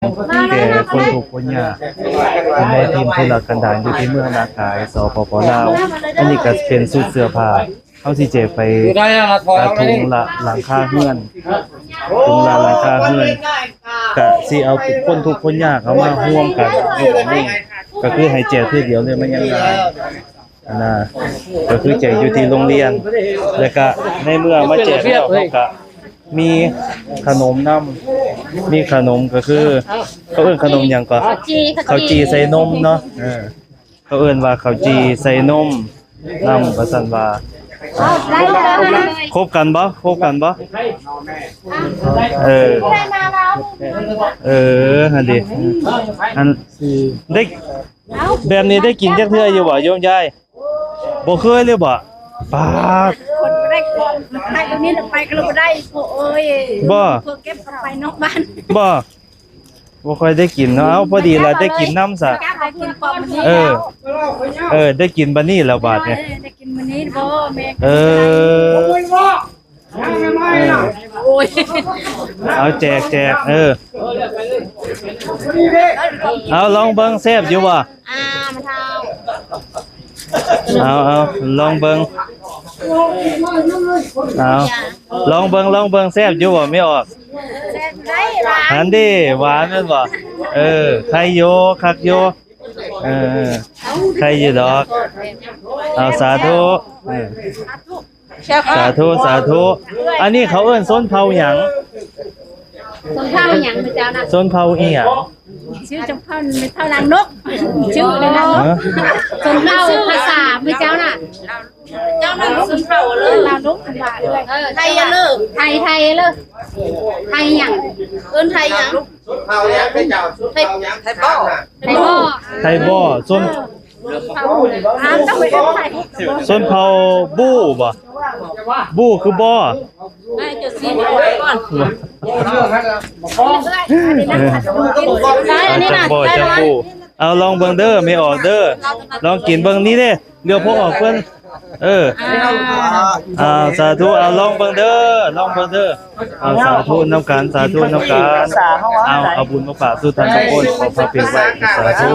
แก่คนทุกข์คนยากคนในทีมทุรกันดารอยู่ที่เมืองนากายสปปลาวอันนี้ก็เป็นสุดเสื้อผ้าเขาสิแจกไปถุงละหลังคาเฮือนถุงละหลังคาเฮือนก็สิเอาคนทุกข์คนยากเอามาร่วมกันอยู่ตรงนี้ก็คือให้แจกทีเดียวเลยมันยังไงนะก็คือแจกอยู่ที่โรงเรียนแล้วก็ในเมื่อมาแจกแล้วเขาก็มีขนมนำมีขนมก็คือเขาเอิ้นขนมหยังก็ข้าวจีใส่นมเนาะเขาเอิ้นว่าข้าวจีใส่นมนำว่าซั่นว่าครบกันบ่หั่นดิอันได้แบบนี้ได้กินจักเทื่ออยู่บ่โยมยายบ่เคยเลยบ่ปาดคนได้ของไปตรงนี้ไปก็เราได้โอ้ยบ่เก็บไปนอกบ้านบ่ค่อยได้กินเนาะเอาพอดีล่ะได้กินน้ำซะได้กินบัดนี้แล้วบาดเนี่ยได้กินมื้อนี้บ่แม่โอ้ยเอาแจกเอาลองเบิ่งแซ่บอยู่บ่มันเท่าเอาลองเบิ่งเอาลองเบิ่งแซ่บอยู่บ่ไม่ออกแซ่บได้หวานหันดิหวานแม่นบ่ไข่โยคักโยไข่อยู่ดอกเอาสาธุสาธุอันนี้เขาเอิ้นส้นเผาหยังส้นเผาหยังเจ้าน่ะส้นเผาอีหยังชื่อจำเผาไม่เท่านางนกชื่อเลยนะส้นเผาภาษาไม่เจ้าน่ะเจ้าน่ะส้นเผาเลยลาวนกอันว่าไทยเลิกไทยเลิกไทยหยังเอิ้นไทยหยังเผาเนี่ยเป็นเจ้าไทยบ่ส้นส้นเผาบู้บ่บู้คือบ่ได้จะซีก่อนอันนี้น่ะจังบู้เอาลองเบิ่งเด้อไม่ออกเด้อลองกินเบิ่งนี้เด้เดี๋ยวพวกออกเพิ่นสาธุเอาลองเบิ่งเด้อเอาสาธุนำกันเอาบุญมาฝากสู่ท่านทุกคนขอพระเพียงไว้สาธุ